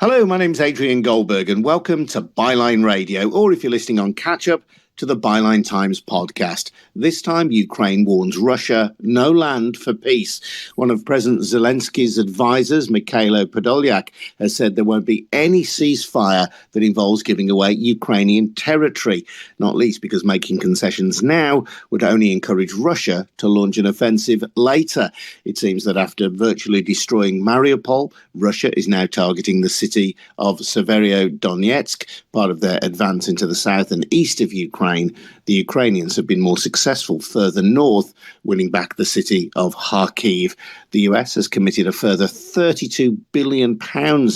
Hello, my name's Adrian Goldberg, and welcome to Byline Radio, or if you're listening on catch-up, to the Byline Times podcast. This time, Ukraine warns Russia, no land for peace. One of President Zelensky's advisors, Mikhailo Podolyak, has said there won't be any ceasefire that involves giving away Ukrainian territory, not least because making concessions now would only encourage Russia to launch an offensive later. It seems that after virtually destroying Mariupol, Russia is now targeting the city of Severodonetsk, part of their advance into the south and east of Ukraine. The Ukrainians have been more successful further north, winning back the city of Kharkiv. The US has committed a further £32 billion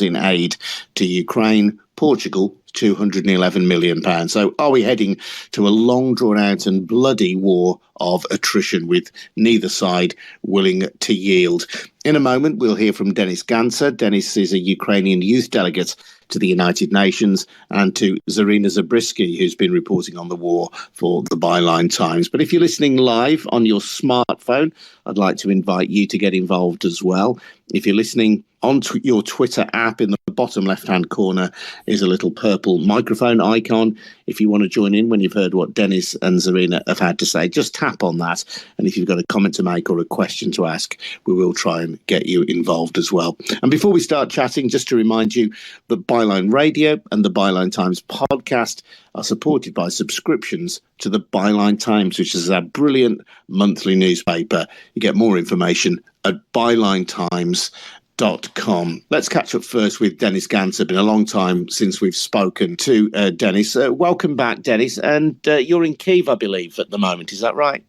in aid to Ukraine. Portugal, £211 million. So are we heading to a long drawn out and bloody war of attrition with neither side willing to yield? In a moment, we'll hear from Denys Ghanza. Denys is a Ukrainian youth delegate to the United Nations, and to Zarina Zabrisky, who's been reporting on the war for the Byline Times. But if you're listening live on your smartphone, I'd like to invite you to get involved as well. If you're listening on your Twitter app, in the bottom left-hand corner is a little purple microphone icon. If you want to join in when you've heard what Denys and Zarina have had to say, just tap on that. And if you've got a comment to make or a question to ask, we will try and get you involved as well. And before we start chatting, just to remind you that Byline Radio and the Byline Times podcast are supported by subscriptions to the Byline Times, which is our brilliant monthly newspaper. You get more information at bylinetimes.com. Let's catch up first with Denys Ghanza. It's been a long time since we've spoken to Denys. Welcome back, Denys. And you're in Kyiv, I believe, at the moment. Is that right?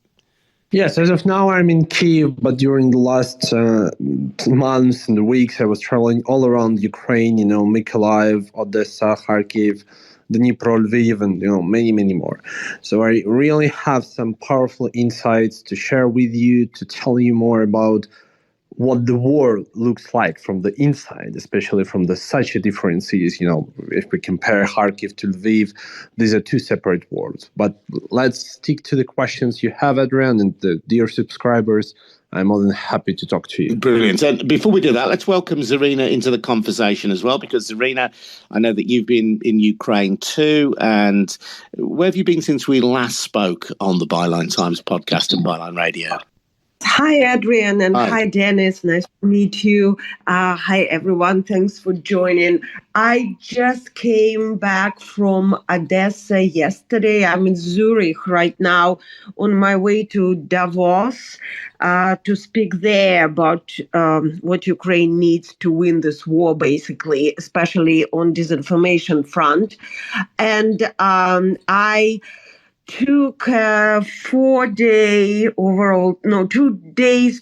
Yes, as of now, I'm in Kyiv, but during the last months and weeks, I was traveling all around Ukraine, Mykolaiv, Odessa, Kharkiv, Dnipro, Lviv, and, many, many more. So I really have some powerful insights to share with you, to tell you more about what the war looks like from the inside, especially from such a differences. If we compare Kharkiv to Lviv, these are two separate wars. But let's stick to the questions you have, Adrian, and the dear subscribers. I'm more than happy to talk to you. Brilliant. And before we do that, let's welcome Zarina into the conversation as well, because Zarina, I know that you've been in Ukraine too. And where have you been since we last spoke on the Byline Times podcast and Byline Radio? Hi, Adrian, and hi, Denys. Nice to meet you. Hi, everyone. Thanks for joining. I just came back from Odessa yesterday. I'm in Zurich right now on my way to Davos to speak there about what Ukraine needs to win this war, basically, especially on disinformation front. And I took a 2 days,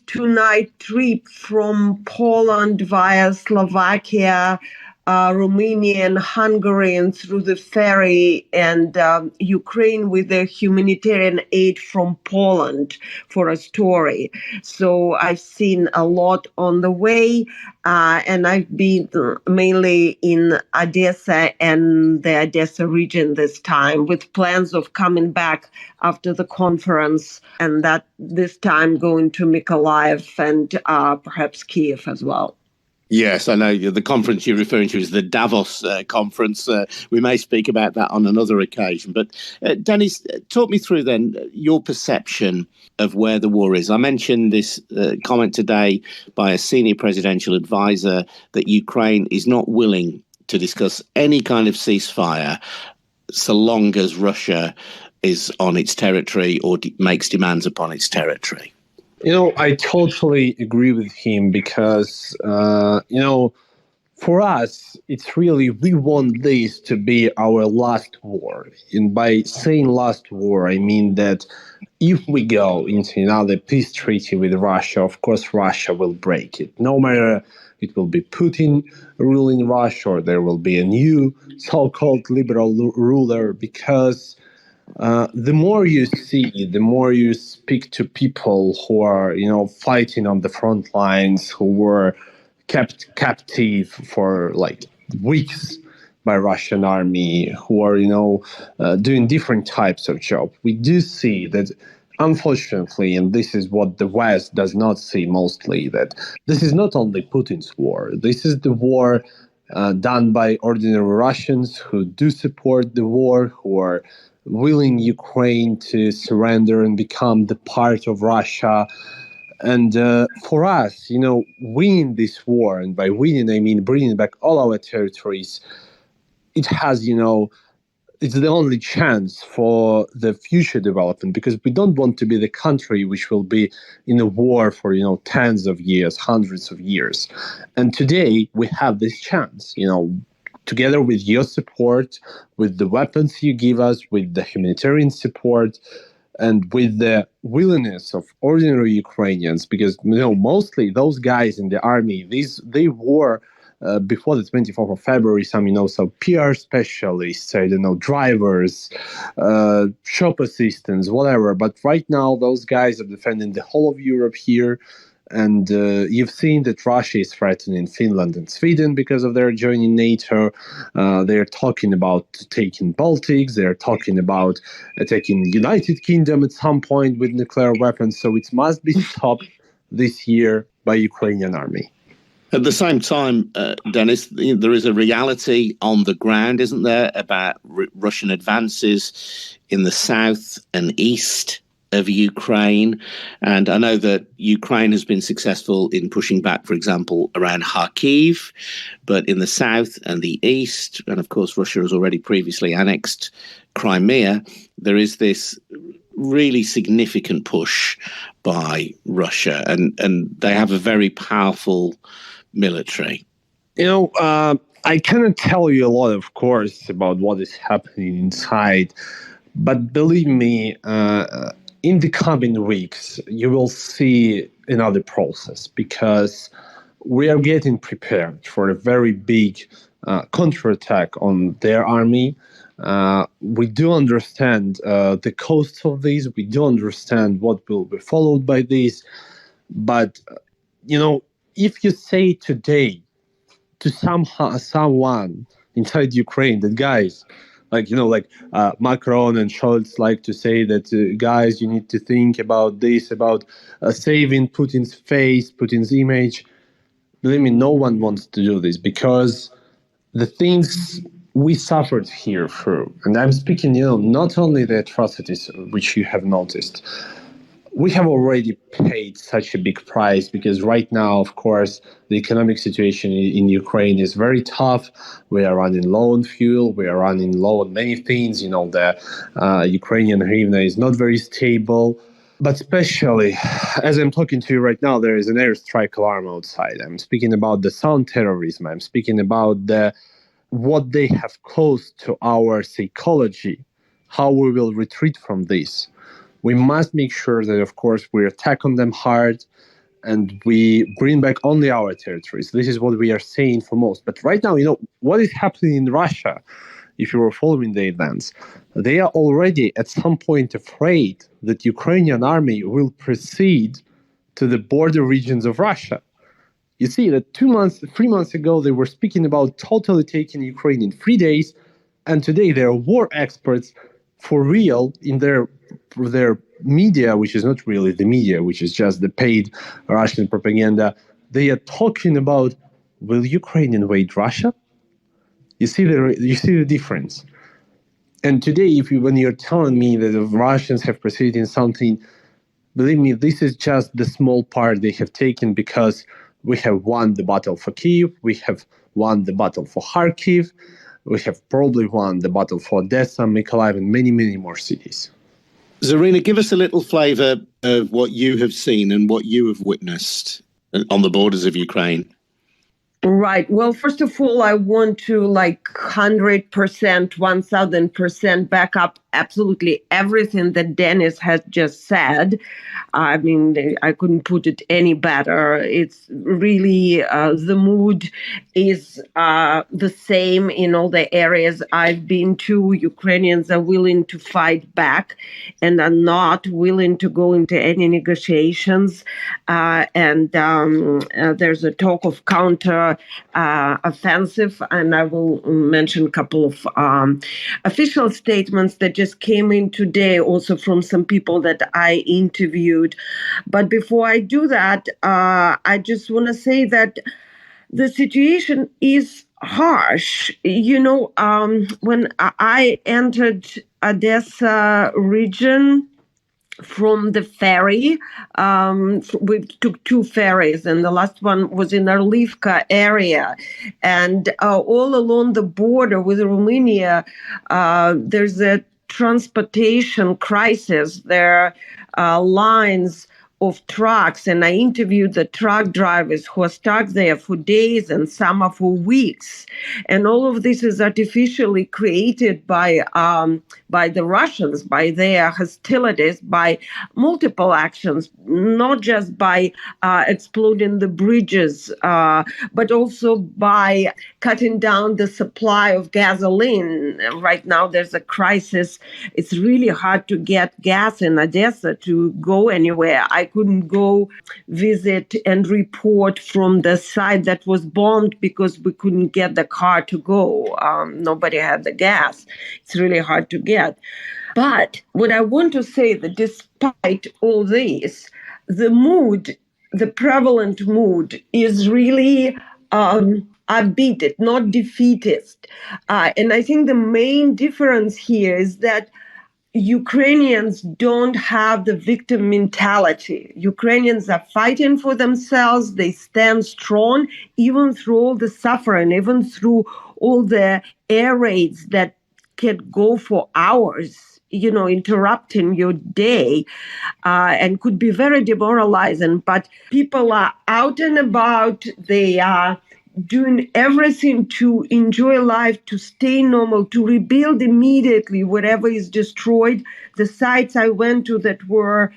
2-night trip from Poland via Slovakia, Romania and Hungary, and through the ferry, and Ukraine with the humanitarian aid from Poland for a story. So I've seen a lot on the way, and I've been mainly in Odessa and the Odessa region this time, with plans of coming back after the conference, and that this time going to Mykolaiv and perhaps Kyiv as well. Yes, I know the conference you're referring to is the Davos conference. We may speak about that on another occasion. But Denys, talk me through then your perception of where the war is. I mentioned this comment today by a senior presidential advisor that Ukraine is not willing to discuss any kind of ceasefire so long as Russia is on its territory or makes demands upon its territory. I totally agree with him because, for us, it's really, we want this to be our last war. And by saying last war, I mean that if we go into another peace treaty with Russia, of course, Russia will break it. No matter it will be Putin ruling Russia or there will be a new so-called liberal ruler, because the more you see, the more you speak to people who are, fighting on the front lines, who were kept captive for like weeks by Russian army, who are, doing different types of job. We do see that, unfortunately, and this is what the West does not see mostly, that this is not only Putin's war. This is the war done by ordinary Russians who do support the war, who are willing Ukraine to surrender and become the part of Russia. And for us, winning this war, and by winning I mean bringing back all our territories, it has, it's the only chance for the future development, because we don't want to be the country which will be in a war for, tens of years, hundreds of years. And today we have this chance, together with your support, with the weapons you give us, with the humanitarian support, and with the willingness of ordinary Ukrainians, because mostly those guys in the army, they were before the 24th of February, some PR specialists, drivers, shop assistants, whatever. But right now, those guys are defending the whole of Europe here. And you've seen that Russia is threatening Finland and Sweden because of their joining NATO. They're talking about taking Baltics. They're talking about taking United Kingdom at some point with nuclear weapons. So it must be stopped this year by Ukrainian army. At the same time, Denys, there is a reality on the ground, isn't there, about Russian advances in the south and east of Ukraine. And I know that Ukraine has been successful in pushing back, for example, around Kharkiv, but in the south and the east, and of course Russia has already previously annexed Crimea, there is this really significant push by Russia, and they have a very powerful military. I cannot tell you a lot, of course, about what is happening inside, but believe me, in the coming weeks, you will see another process, because we are getting prepared for a very big counterattack on their army. We do understand the costs of this. We do understand what will be followed by this. But, if you say today to someone inside Ukraine that, guys, Macron and Scholz like to say that, guys, you need to think about this, about saving Putin's face, Putin's image. Believe me, no one wants to do this, because the things we suffered here through, and I'm speaking, not only the atrocities which you have noticed, we have already paid such a big price, because right now, of course, the economic situation in Ukraine is very tough. We are running low on fuel. We are running low on many things. The Ukrainian hryvnia is not very stable. But especially, as I'm talking to you right now, there is an airstrike alarm outside. I'm speaking about the sound terrorism. I'm speaking about what they have caused to our psychology, how we will retreat from this. We must make sure that, of course, we attack on them hard and we bring back only our territories. This is what we are saying for most. But right now, what is happening in Russia, if you were following the events, they are already at some point afraid that Ukrainian army will proceed to the border regions of Russia. You see that 3 months ago, they were speaking about totally taking Ukraine in 3 days. And today they are war experts for real in their media, which is not really the media, which is just the paid Russian propaganda. They are talking about, will Ukraine invade Russia? You see the difference. And today, when you're telling me that the Russians have proceeded in something, believe me, this is just the small part they have taken, because we have won the battle for Kyiv, we have won the battle for Kharkiv, we have probably won the battle for Odessa, Mykolaiv, and many, many more cities. Zarina, give us a little flavour of what you have seen and what you have witnessed on the borders of Ukraine. Right. Well, first of all, I want to 100%, 1000% back up absolutely everything that Denys has just said. I mean, I couldn't put it any better. It's really the mood is the same in all the areas I've been to. Ukrainians are willing to fight back and are not willing to go into any negotiations. And there's a talk of counter offensive, and I will mention a couple of official statements that just came in today, also from some people that I interviewed. But before I do that, I just want to say that the situation is harsh. When I entered Odessa region from the ferry, we took two ferries, and the last one was in Arlivka area. And all along the border with Romania, there's a transportation crisis. There are lines of trucks, and I interviewed the truck drivers who are stuck there for days and some are for weeks. And all of this is artificially created by the Russians, by their hostilities, by multiple actions, not just by exploding the bridges, but also by cutting down the supply of gasoline. Right now, there's a crisis. It's really hard to get gas in Odessa to go anywhere. I couldn't go visit and report from the site that was bombed because we couldn't get the car to go. Nobody had the gas. It's really hard to get. But what I want to say that despite all this, the prevalent mood is really upbeat, not defeatist. And I think the main difference here is that Ukrainians don't have the victim mentality. Ukrainians are fighting for themselves. They stand strong, even through all the suffering, even through all the air raids that can go for hours, interrupting your day, and could be very demoralizing. But people are out and about. They are doing everything to enjoy life, to stay normal, to rebuild immediately whatever is destroyed. The sites I went to that were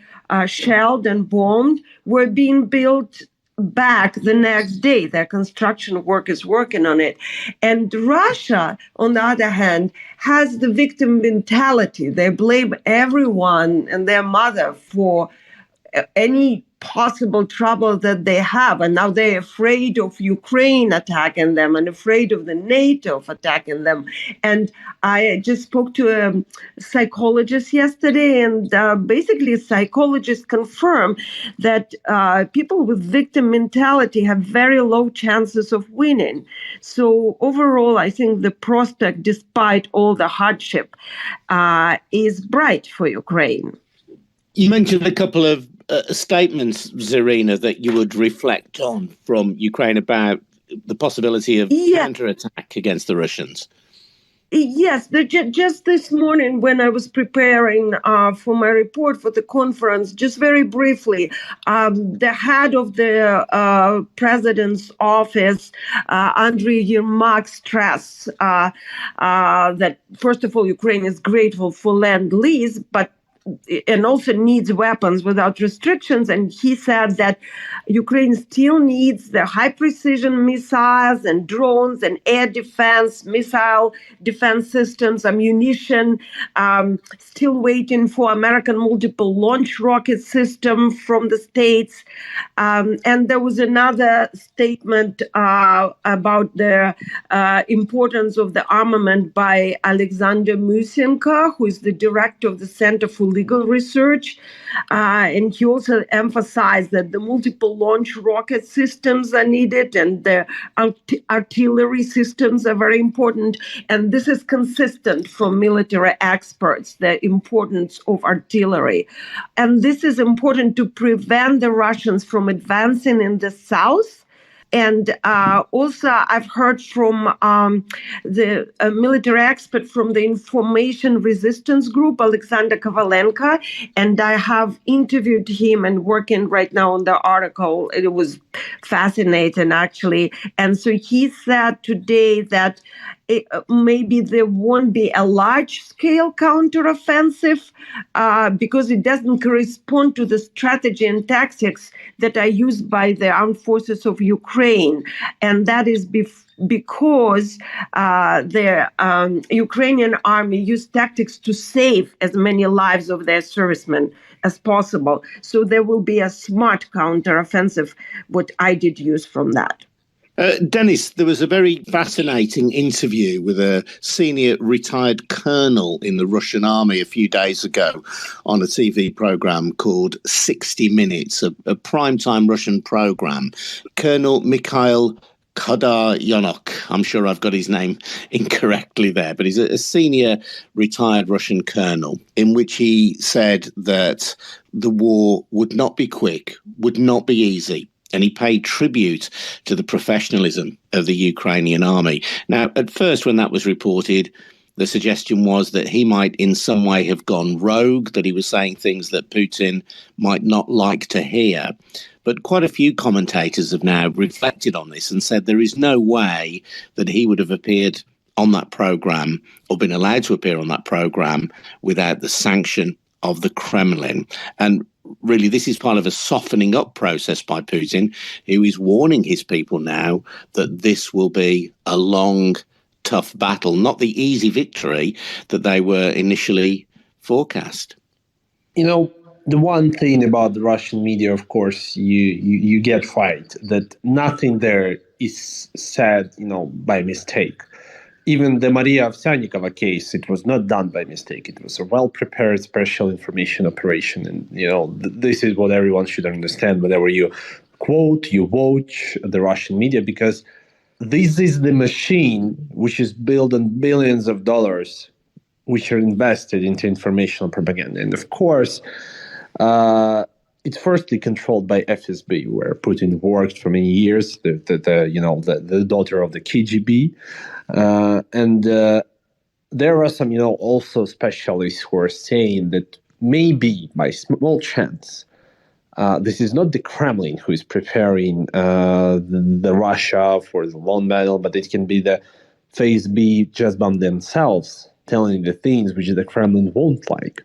shelled and bombed were being built back the next day. Their construction workers working on it. And Russia, on the other hand, has the victim mentality. They blame everyone and their mother for any possible trouble that they have. And now they're afraid of Ukraine attacking them and afraid of the NATO attacking them. And I just spoke to a psychologist yesterday, and basically psychologists confirm that people with victim mentality have very low chances of winning. So overall, I think the prospect, despite all the hardship, is bright for Ukraine. You mentioned a couple of statements, Zarina, that you would reflect on from Ukraine about the possibility of counterattack against the Russians. Yes, just this morning when I was preparing for my report for the conference, just very briefly, the head of the president's office, Andriy Yermak, stressed that, first of all, Ukraine is grateful for Lend-Lease, and also needs weapons without restrictions. And he said that Ukraine still needs the high-precision missiles and drones and air defense, missile defense systems, ammunition, still waiting for American multiple launch rocket system from the States. And there was another statement about the importance of the armament by Alexander Musenko, who is the director of the Center for Legal Research. And he also emphasized that the multiple launch rocket systems are needed and the artillery systems are very important. And this is consistent from military experts, the importance of artillery. And this is important to prevent the Russians from advancing in the south. And also, I've heard from the military expert from the Information Resistance Group, Alexander Kovalenko, and I have interviewed him and working right now on the article. It was fascinating, actually. And so he said today that maybe there won't be a large-scale counteroffensive because it doesn't correspond to the strategy and tactics that are used by the armed forces of Ukraine. And that is because the Ukrainian army used tactics to save as many lives of their servicemen as possible. So there will be a smart counteroffensive, what I did use from that. Denys, there was a very fascinating interview with a senior retired colonel in the Russian army a few days ago on a TV program called 60 Minutes, a primetime Russian program. Colonel Mikhail Kodar. I'm sure I've got his name incorrectly there, but he's a senior retired Russian colonel, in which he said that the war would not be quick, would not be easy. And he paid tribute to the professionalism of the Ukrainian army. Now, at first, when that was reported, the suggestion was that he might in some way have gone rogue, that he was saying things that Putin might not like to hear. But quite a few commentators have now reflected on this and said there is no way that he would have appeared on that programme or been allowed to appear on that programme without the sanction of the Kremlin. And really, this is part of a softening up process by Putin, who is warning his people now that this will be a long, tough battle, not the easy victory that they were initially forecast. The one thing about the Russian media, of course, you get right, that nothing there is said, by mistake. Even the Maria Ovsyannikova case, it was not done by mistake. It was a well-prepared special information operation. And, this is what everyone should understand whenever you quote, you watch the Russian media, because this is the machine which is built on billions of dollars, which are invested into informational propaganda. And of course, it's firstly controlled by FSB, where Putin worked for many years, the daughter of the KGB. And there are some, also specialists who are saying that maybe by small chance, this is not the Kremlin who is preparing the Russia for the long battle, but it can be the FSB just by themselves telling the things which the Kremlin won't like.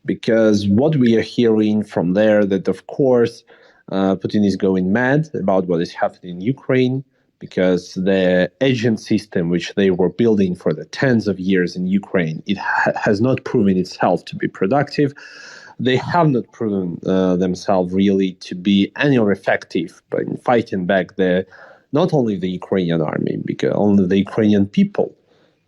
Because what we are hearing from there, that of course Putin is going mad about what is happening in Ukraine, because the agent system which they were building for the tens of years in Ukraine, it has not proven itself to be productive. They have not proven themselves really to be any more effective in fighting back not only the Ukrainian army, because only the Ukrainian people,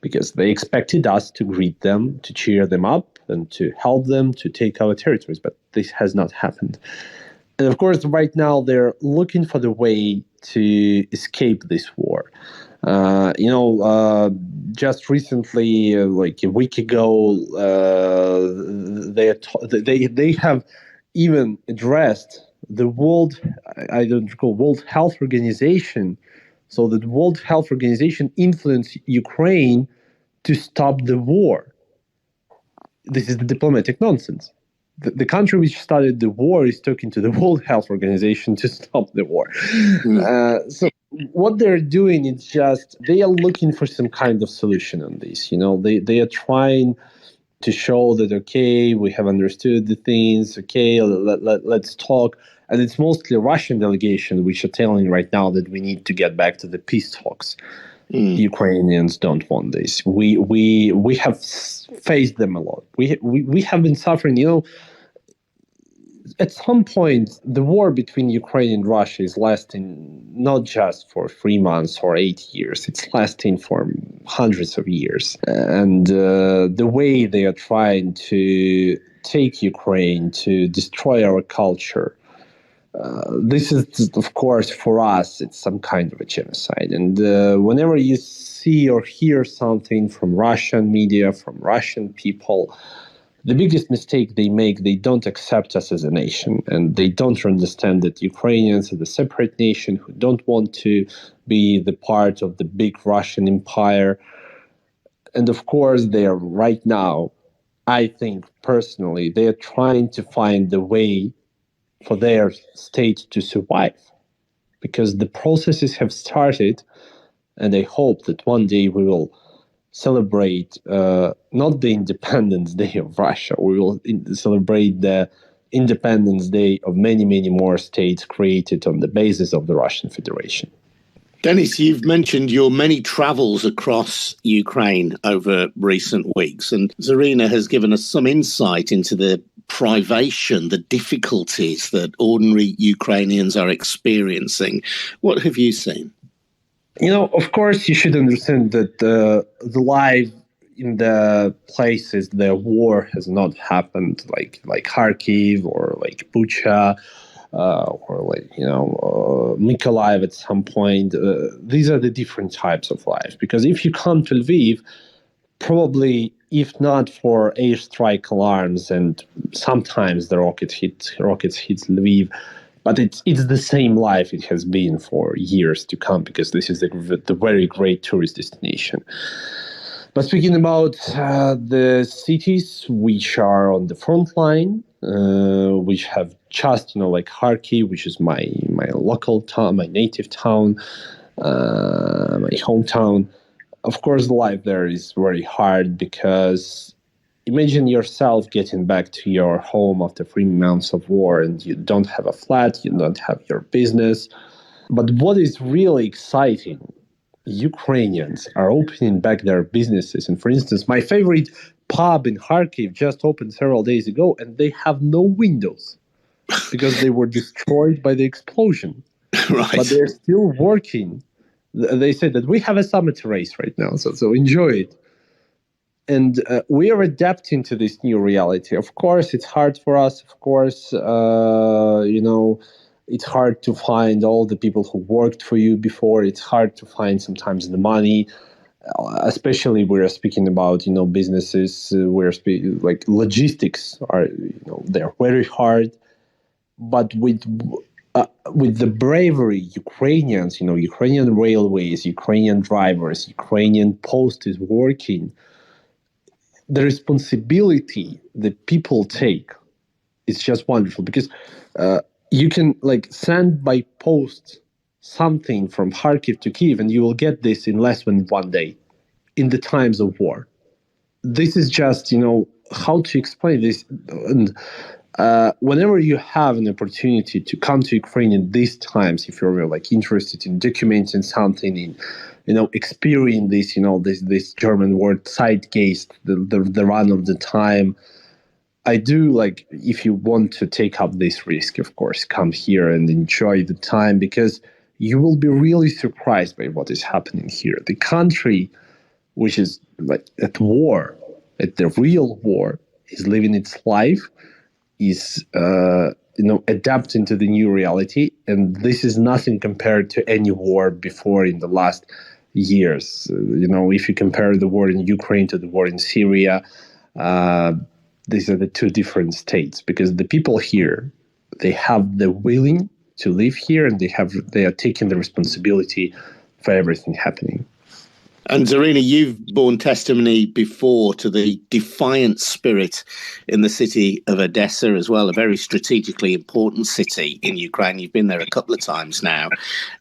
because they expected us to greet them, to cheer them up, and to help them to take our territories. But this has not happened. And of course, right now, they're looking for the way to escape this war. Just recently, like a week ago, they have even addressed the World Health Organization, so that the World Health Organization influenced Ukraine to stop the war. This is the diplomatic nonsense. The country which started the war is talking to the World Health Organization to stop the war. So what they're doing is just, they are looking for some kind of solution on this. They are trying to show that, okay, we have understood the things, okay, let's talk. And it's mostly a Russian delegation which are telling right now that we need to get back to the peace talks. Ukrainians don't want this. We have faced them a lot. We have been suffering. At some point, the war between Ukraine and Russia is lasting not just for 3 months or 8 years. It's lasting for hundreds of years. And the way they are trying to take Ukraine, to destroy our culture, this is, of course, for us, it's some kind of a genocide. And whenever you see or hear something from Russian media, from Russian people, the biggest mistake they make, they don't accept us as a nation. And they don't understand that Ukrainians are a separate nation who don't want to be the part of the big Russian empire. And of course, they are right now, I think personally, they are trying to find the way for their state to survive, because the processes have started, and I hope that one day we will celebrate not the Independence Day of Russia, we will celebrate the Independence Day of many, many more states created on the basis of the Russian Federation. Denys, you've mentioned your many travels across Ukraine over recent weeks, and Zarina has given us some insight into the privation, the difficulties that ordinary Ukrainians are experiencing. What have you seen? Of course, you should understand that the life in the places the war has not happened, like Kharkiv or like Bucha, or Mykolaiv at some point. These are the different types of life. Because if you come to Lviv, probably, if not for airstrike alarms and sometimes the rockets hit Lviv, but it's the same life it has been for years to come, because this is the very great tourist destination. But speaking about the cities which are on the front line, which have just, like Kharkiv, which is my local town, my native town, my hometown. Of course, the life there is very hard, because imagine yourself getting back to your home after 3 months of war, and you don't have a flat, you don't have your business. But what is really exciting, Ukrainians are opening back their businesses. And for instance, my favorite pub in Kharkiv just opened several days ago, and they have no windows because they were destroyed by the explosion. Right. But they're still working. They said that we have a summit race right now, so enjoy it. And we are adapting to this new reality. Of course, it's hard for us. Of course, it's hard to find all the people who worked for you before. It's hard to find sometimes the money, especially we're speaking about, businesses. Like logistics are, they're very hard. But with the bravery, Ukrainians, Ukrainian railways, Ukrainian drivers, Ukrainian post is working. The responsibility that people take is just wonderful, because you can send by post something from Kharkiv to Kyiv, and you will get this in less than 1 day in the times of war. This is just, how to explain this. And whenever you have an opportunity to come to Ukraine in these times, if you're interested in documenting something, in experience this, this German word zeitgeist, the run of the time, I do if you want to take up this risk, of course, come here and enjoy the time, because you will be really surprised by what is happening here. The country, which is at war, at the real war, is living its life, is adapting to the new reality, and this is nothing compared to any war before in the last years. If you compare the war in Ukraine to the war in Syria, these are the two different states, because the people here, they have the willing to live here, and they are taking the responsibility for everything happening. And Zarina, you've borne testimony before to the defiant spirit in the city of Odessa as well, a very strategically important city in Ukraine. You've been there a couple of times now,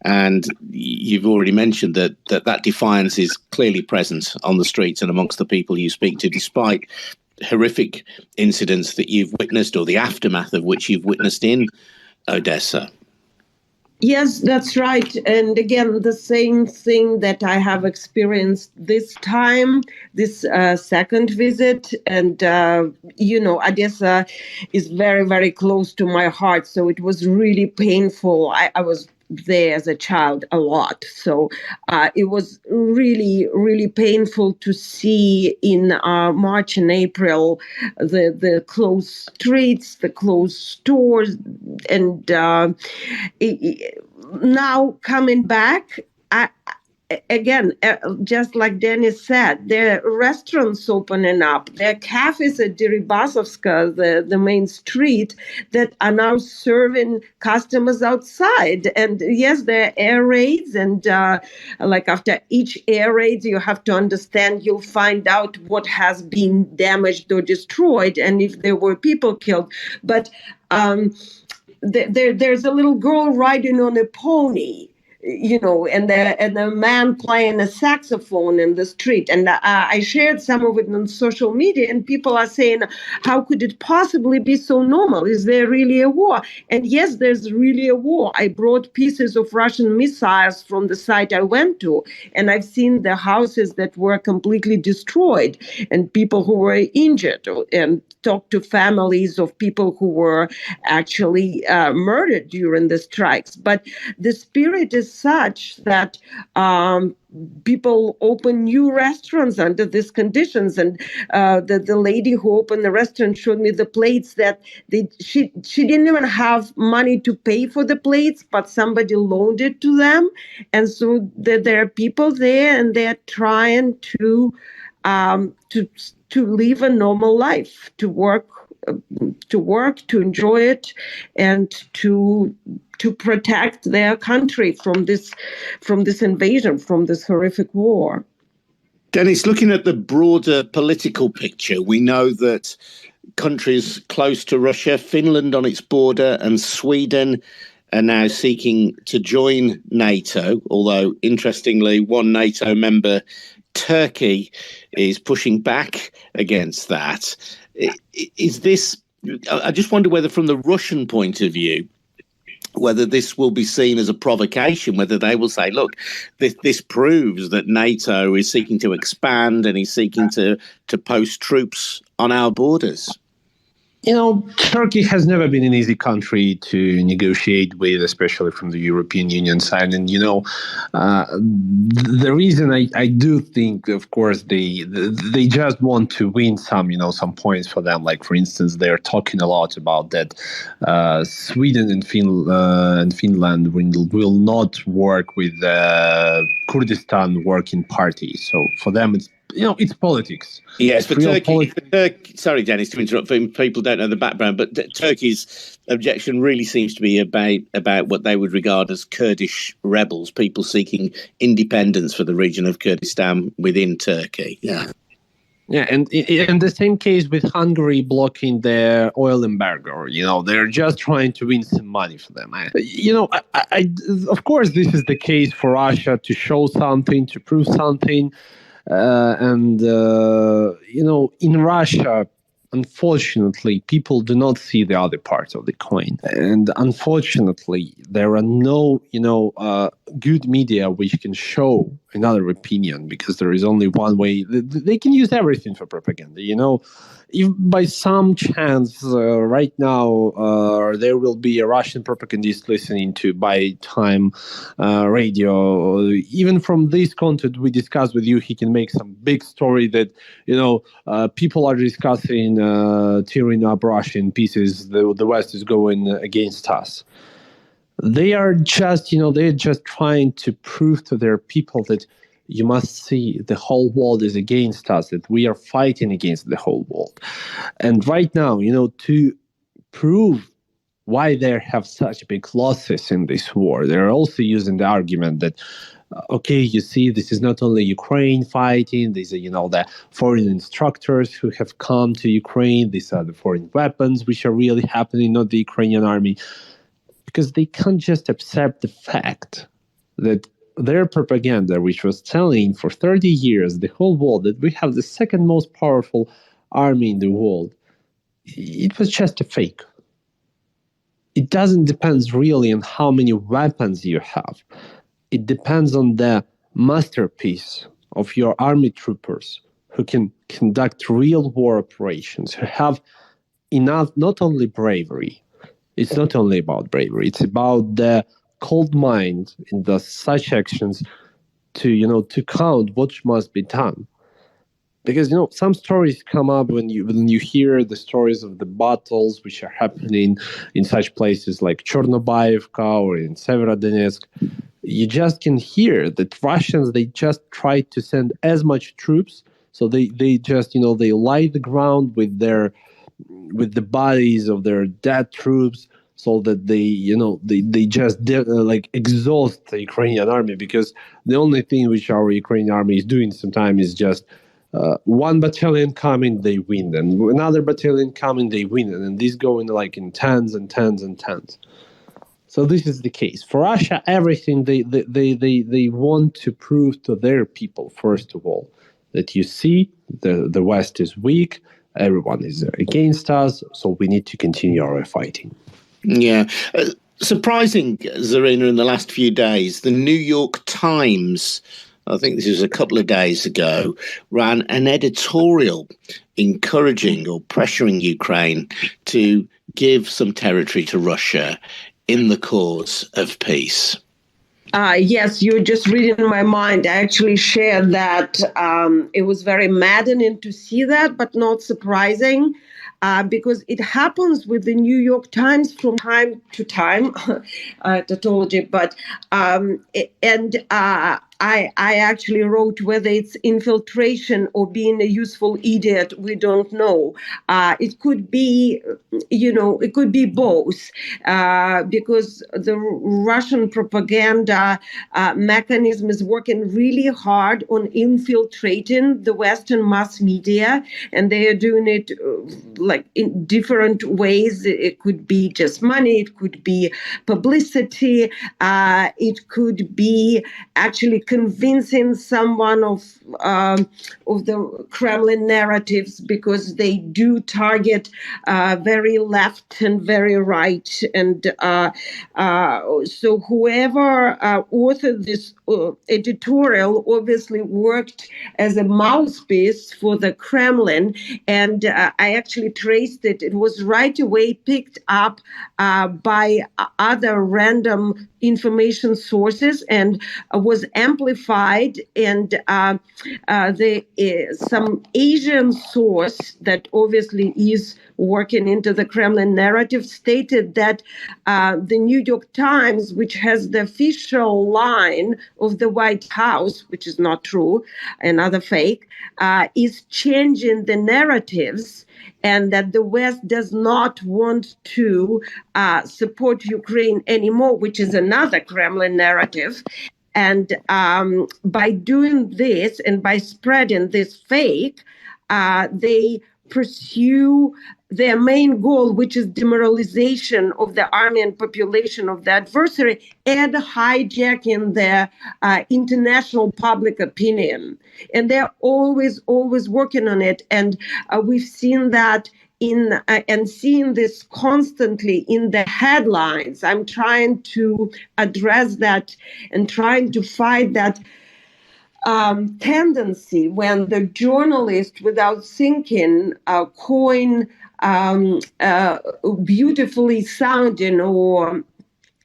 and you've already mentioned that defiance is clearly present on the streets and amongst the people you speak to, despite horrific incidents that you've witnessed, or the aftermath of which you've witnessed in Odessa. Yes, that's right. And again, the same thing that I have experienced this time, this second visit. And, Odessa is very, very close to my heart. So it was really painful. I was there as a child a lot. So it was really, really painful to see in March and April the closed streets, the closed stores, and now coming back, again, just like Denys said, there are restaurants opening up. There are cafes at Deribasovska, the main street, that are now serving customers outside. And yes, there are air raids. And after each air raid, you have to understand, you'll find out what has been damaged or destroyed, and if there were people killed. But there's a little girl riding on a pony, and a man playing a saxophone in the street. And I shared some of it on social media, and people are saying, how could it possibly be so normal? Is there really a war? And yes, there's really a war. I brought pieces of Russian missiles from the site I went to, and I've seen the houses that were completely destroyed and people who were injured, and talked to families of people who were actually murdered during the strikes. But the spirit is such that people open new restaurants under these conditions. And the lady who opened the restaurant showed me the plates that she didn't even have money to pay for the plates, but somebody loaned it to them. And so there are people there, and they're trying to live a normal life, to work, to enjoy it, and to protect their country from this invasion, from this horrific war. Denys, looking at the broader political picture, we know that countries close to Russia, Finland on its border, and Sweden are now seeking to join NATO, although, interestingly, one NATO member, Turkey, is pushing back against that. Is this, I just wonder whether from the Russian point of view, whether this will be seen as a provocation, whether they will say, look, this proves that NATO is seeking to expand and is seeking to post troops on our borders. Turkey has never been an easy country to negotiate with, especially from the European Union side. And, the reason I do think, of course, they just want to win some points for them. Like, for instance, they're talking a lot about that Sweden and Finland will not work with the Kurdistan Working Party. So for them, it's politics. Yes, but Turkey, sorry, Denys, to interrupt. People don't know the background, but Turkey's objection really seems to be about what they would regard as Kurdish rebels, people seeking independence for the region of Kurdistan within Turkey. Yeah. Yeah, and in the same case with Hungary blocking their oil embargo, they're just trying to win some money for them. Of course, this is the case for Russia to show something, to prove something. In Russia, unfortunately, people do not see the other part of the coin. And unfortunately, there are no, good media which can show another opinion, because there is only one way. They can use everything for propaganda, If by some chance right now there will be a Russian propagandist listening to Byline Times radio, even from this content we discussed with you, he can make some big story that, people are discussing tearing up Russia in pieces. The West is going against us. They are just, they're just trying to prove to their people that you must see the whole world is against us, that we are fighting against the whole world. And right now, to prove why they have such big losses in this war, they're also using the argument that, okay, you see, this is not only Ukraine fighting, these are, the foreign instructors who have come to Ukraine, these are the foreign weapons which are really happening, not the Ukrainian army. Because they can't just accept the fact that their propaganda, which was telling for 30 years the whole world that we have the second most powerful army in the world, it was just a fake. It doesn't depend really on how many weapons you have. It depends on the masterpiece of your army troopers who can conduct real war operations, who have enough, not only bravery. It's not only about bravery. It's about the cold mind in such actions to count what must be done. Because, some stories come up when you hear the stories of the battles which are happening in such places like Chornobyevka or in Severodonetsk. You just can hear that Russians, they just try to send as much troops. So they just, they light the ground with the bodies of their dead troops, so that they just exhaust the Ukrainian army, because the only thing which our Ukrainian army is doing sometimes is just one battalion coming, they win, and another battalion coming, they win, and this going in tens and tens and tens. So this is the case for Russia. Everything they want to prove to their people, first of all, that you see the West is weak, everyone is against us, so we need to continue our fighting. Yeah. Surprising, Zarina, in the last few days, the New York Times, I think this was a couple of days ago, ran an editorial encouraging or pressuring Ukraine to give some territory to Russia in the cause of peace. Yes, you're just reading my mind. I actually shared that it was very maddening to see that, but not surprising. Because it happens with the New York Times from time to time, tautology. But I actually wrote whether it's infiltration or being a useful idiot. We don't know. It could be, it could be both, because the Russian propaganda mechanism is working really hard on infiltrating the Western mass media, and they are doing it like in different ways. It could be just money, it could be publicity, it could be actually convincing someone of the Kremlin narratives, because they do target very left and very right. And so whoever authored this editorial obviously worked as a mouthpiece for the Kremlin. And I actually traced it. It was right away picked up by other random information sources and was amplified. And some Asian source that obviously is working into the Kremlin narrative stated that the New York Times, which has the official line of the White House, which is not true, another fake, is changing the narratives, and that the West does not want to support Ukraine anymore, which is another Kremlin narrative. And by doing this and by spreading this fake, they pursue their main goal, which is demoralization of the army and population of the adversary, and hijacking their international public opinion. And they're always working on it. And we've seen that and seeing this constantly in the headlines. I'm trying to address that and trying to fight that tendency when the journalist, without thinking, coin beautifully sounding or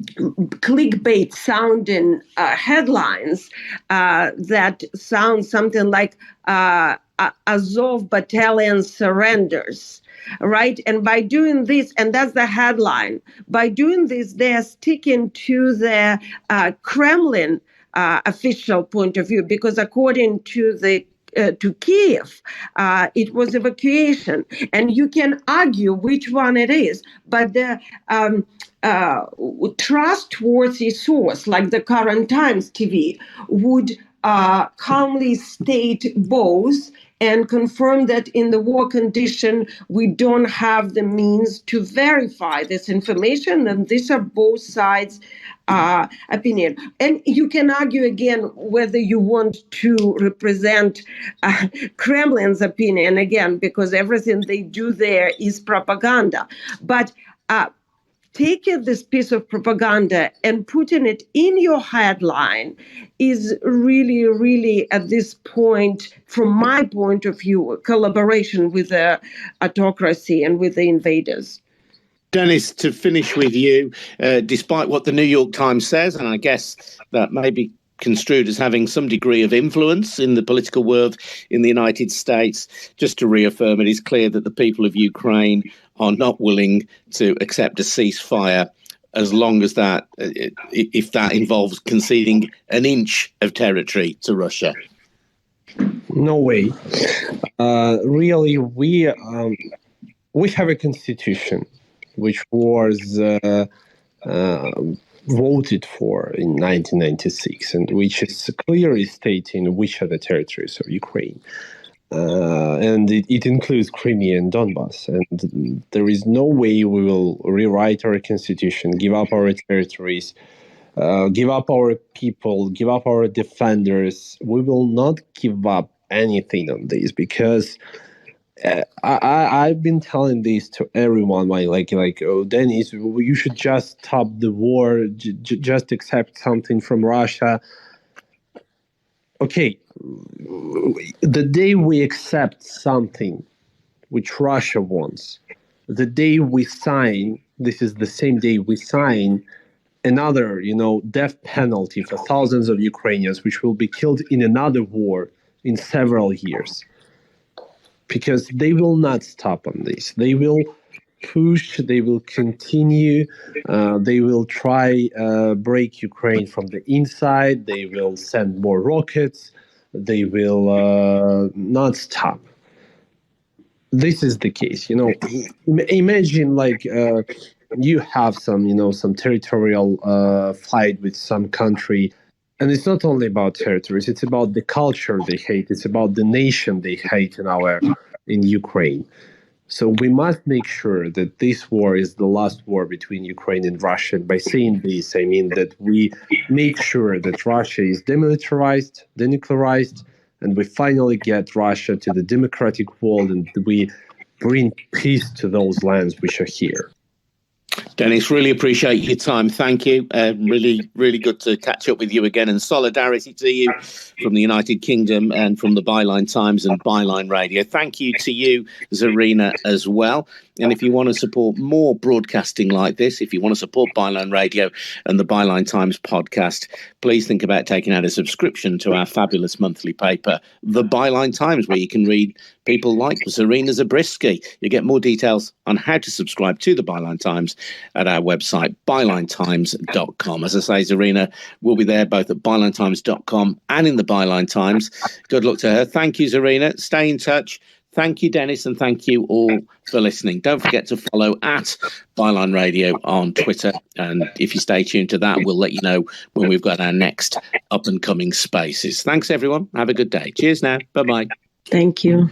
clickbait sounding headlines that sound something like Azov battalion surrenders. Right. And by doing this, and that's the headline, by doing this, they're sticking to the Kremlin official point of view, because according to to Kiev, it was evacuation. And you can argue which one it is, but the trustworthy source, like the Current Times TV, would calmly state both and confirm that in the war condition, we don't have the means to verify this information. And these are both sides' opinion. And you can argue again whether you want to represent Kremlin's opinion again, because everything they do there is propaganda. But taking this piece of propaganda and putting it in your headline is really, really, at this point, from my point of view, a collaboration with the autocracy and with the invaders. Denys, to finish with you, despite what the New York Times says, and I guess that may be construed as having some degree of influence in the political world in the United States, just to reaffirm, it is clear that the people of Ukraine are not willing to accept a ceasefire as long as that, if that involves conceding an inch of territory to Russia. No way. Really, we have a constitution which was voted for in 1996, and which is clearly stating which are the territories of Ukraine. And it includes Crimea and Donbass. And there is no way we will rewrite our constitution, give up our territories, give up our people, give up our defenders. We will not give up anything on this, because I've been telling this to everyone, like, oh, Denys, you should just stop the war, just accept something from Russia. Okay, the day we accept something which Russia wants, the day we sign, this is the same day we sign another, death penalty for thousands of Ukrainians, which will be killed in another war in several years. Because they will not stop on this. They will push, they will continue, they will try break Ukraine from the inside, they will send more rockets, they will not stop. This is the case. Imagine you have some territorial fight with some country, and it's not only about territories, it's about the culture they hate, it's about the nation they hate in Ukraine. So we must make sure that this war is the last war between Ukraine and Russia. And by saying this, I mean that we make sure that Russia is demilitarized, denuclearized, and we finally get Russia to the democratic world, and we bring peace to those lands which are here. Denys, really appreciate your time. Thank you. Really, really good to catch up with you again. And solidarity to you from the United Kingdom and from the Byline Times and Byline Radio. Thank you to you, Zarina, as well. And if you want to support more broadcasting like this, if you want to support Byline Radio and the Byline Times podcast, please think about taking out a subscription to our fabulous monthly paper, The Byline Times, where you can read people like Zarina Zabrisky. You get more details on how to subscribe to the Byline Times at our website, bylinetimes.com. As I say, Zarina will be there both at bylinetimes.com and in the Byline Times. Good luck to her. Thank you, Zarina. Stay in touch. Thank you, Denys, and thank you all for listening. Don't forget to follow at Byline Radio on Twitter. And if you stay tuned to that, we'll let you know when we've got our next up-and-coming spaces. Thanks, everyone. Have a good day. Cheers now. Bye-bye. Thank you.